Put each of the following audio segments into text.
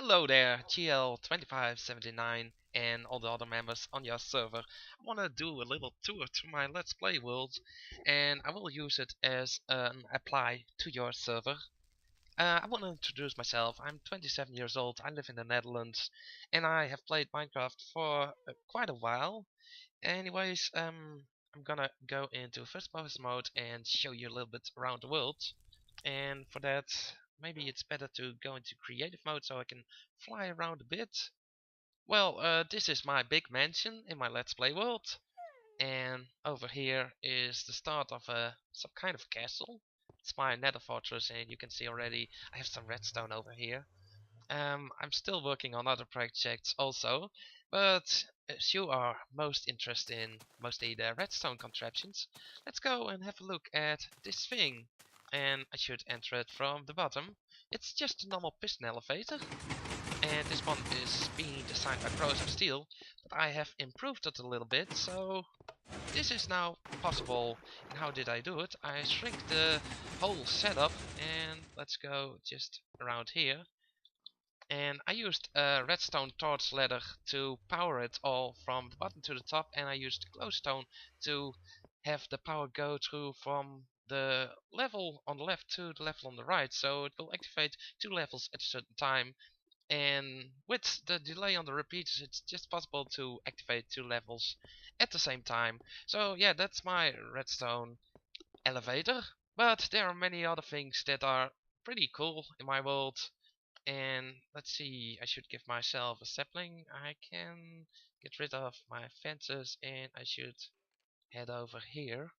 Hello there, JL2579 and all the other members on your server. I want to do a little tour through my Let's Play world, and I will use it as an apply to your server. I want to introduce myself. I'm 27 years old, I live in the Netherlands, and I have played Minecraft for quite a while. Anyways, I'm gonna go into first person mode and show you a little bit around the world. And for that, maybe it's better to go into creative mode so I can fly around a bit. Well, this is my big mansion in my Let's Play world, and over here is the start of some kind of castle. It's my nether fortress, and you can see already I have some redstone over here. I'm still working on other projects also, but as you are most interested in mostly the redstone contraptions, let's go and have a look at this thing. And I should enter it from the bottom. It's just a normal piston elevator, and this one is being designed by Pros of Steel, but I have improved it a little bit, so this is now possible. And how did I do it? I shrink the whole setup, and let's go just around here. And I used a redstone torch ladder to power it all from the bottom to the top, and I used glowstone to have the power go through from the level on the left to the level on the right, so it will activate two levels at a certain time. And with the delay on the repeaters, it's just possible to activate two levels at the same time. So yeah, that's my redstone elevator. But there are many other things that are pretty cool in my world. And let's see, I should give myself a sapling. I can get rid of my fences, and I should head over here.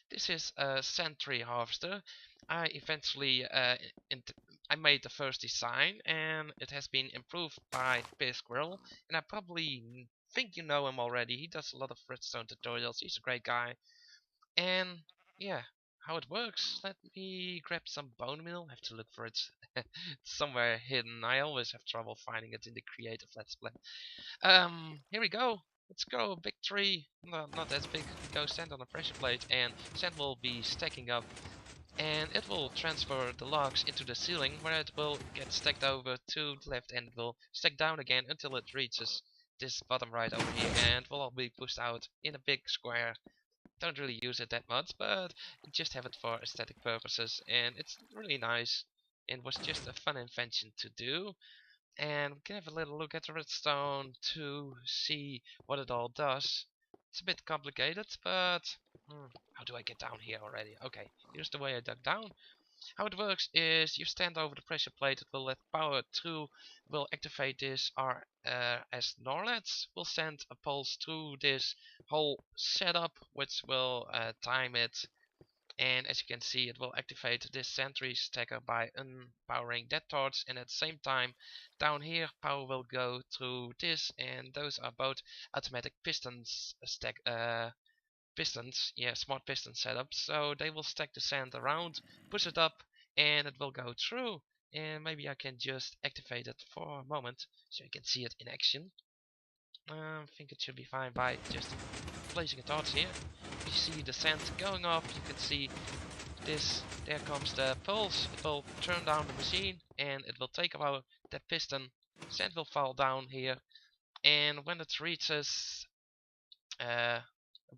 This is a sentry harvester. I eventually I made the first design, and it has been improved by Squirrel. And I probably think you know him already. He does a lot of redstone tutorials. He's a great guy. And yeah, how it works. Let me grab some bone meal. I have to look for it. It's somewhere hidden. I always have trouble finding it in the creative Let's Play. Here we go. Let's grow a big tree. No, not as big. Go stand on a pressure plate, and sand will be stacking up, and it will transfer the logs into the ceiling, where it will get stacked over to the left, and it will stack down again until it reaches this bottom right over here, and will all be pushed out in a big square. Don't really use it that much, but just have it for aesthetic purposes, and it's really nice. It was just a fun invention to do. And we can have a little look at the redstone to see what it all does. It's a bit complicated, but how do I get down here already? Okay, here's the way I dug down. How it works is you stand over the pressure plate, it will let power through, will activate this as Norlets, will send a pulse through this whole setup, which will time it. And as you can see, it will activate this sentry stacker by unpowering that torch, and at the same time down here power will go through this, and those are both automatic pistons pistons, yeah, smart piston setups. So they will stack the sand around, push it up, and it will go through. And maybe I can just activate it for a moment so you can see it in action. I think it should be fine by just placing a torch here. You see the sand going up, you can see this, there comes the pulse. It will turn down the machine, and it will take out the piston. Sand will fall down here, and when it reaches a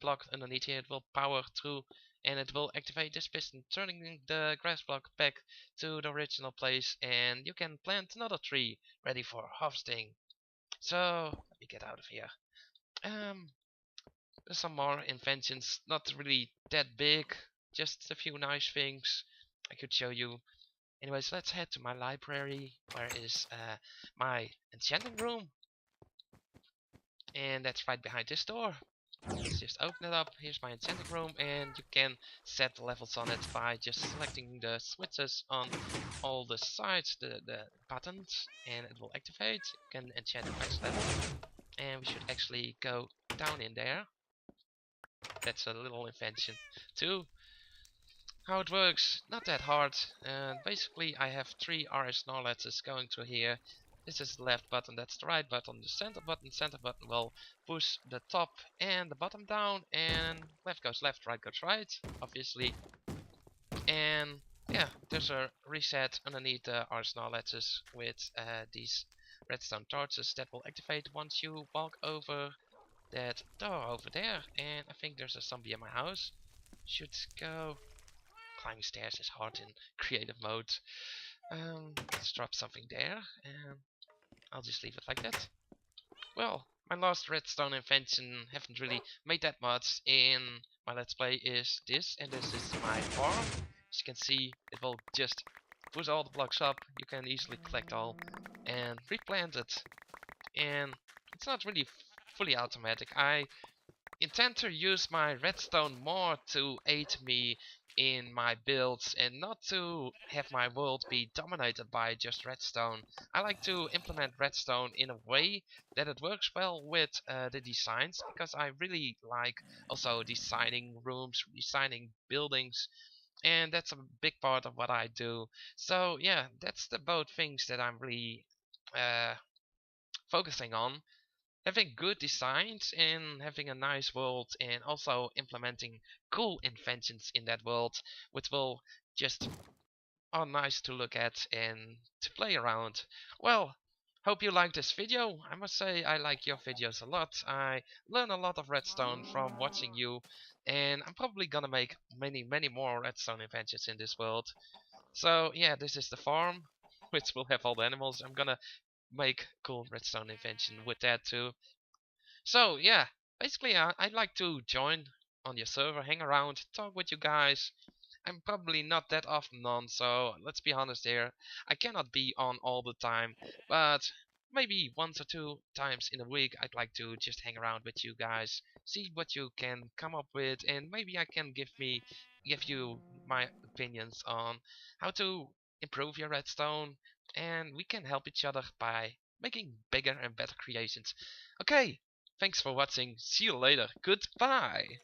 block underneath here, it will power through, and it will activate this piston, turning the grass block back to the original place, and you can plant another tree ready for harvesting. So let me get out of here. There's some more inventions, not really that big, just a few nice things I could show you. Anyways, let's head to my library, where is my enchanting room, and that's right behind this door. Let's just open it up. Here's my enchanting room, and you can set the levels on it by just selecting the switches on all the sides, the buttons, and it will activate. You can enchant the max level, and we should actually go down in there. That's a little invention too. How it works, not that hard. Basically I have three RS Norlets going through here. This is the left button, that's the right button. The center button will push the top and the bottom down, and left goes left, right goes right, obviously. And yeah, there's a reset underneath the arsenal lattice with these redstone torches that will activate once you walk over that door over there. And I think there's a zombie in my house. Should go. Climbing stairs is hard in creative mode. Let's drop something there, and I'll just leave it like that. Well, my last redstone invention haven't really made that much in my let's play is this, and this is my farm. As you can see, it will just put all the blocks up. You can easily collect all and replant it. And it's not really fully automatic. I intend to use my redstone more to aid me in my builds and not to have my world be dominated by just redstone. I like to implement redstone in a way that it works well with the designs, because I really like also designing rooms, designing buildings, and that's a big part of what I do. So yeah, that's the both things that I'm really uh, focusing on: having good designs and having a nice world, and also implementing cool inventions in that world, which will just are nice to look at and to play around. Well, hope you like this video. I must say I like your videos a lot. I learn a lot of redstone from watching you, and I'm probably gonna make many more redstone inventions in this world. So yeah, this is the farm which will have all the animals. I'm gonna make cool redstone invention with that too. So yeah, basically I'd like to join on your server, hang around, talk with you guys. I'm probably not that often on, so let's be honest here. I cannot be on all the time, but maybe once or two times in a week I'd like to just hang around with you guys, see what you can come up with, and maybe I can give you my opinions on how to improve your redstone, and we can help each other by making bigger and better creations. Okay, thanks for watching. See you later. Goodbye.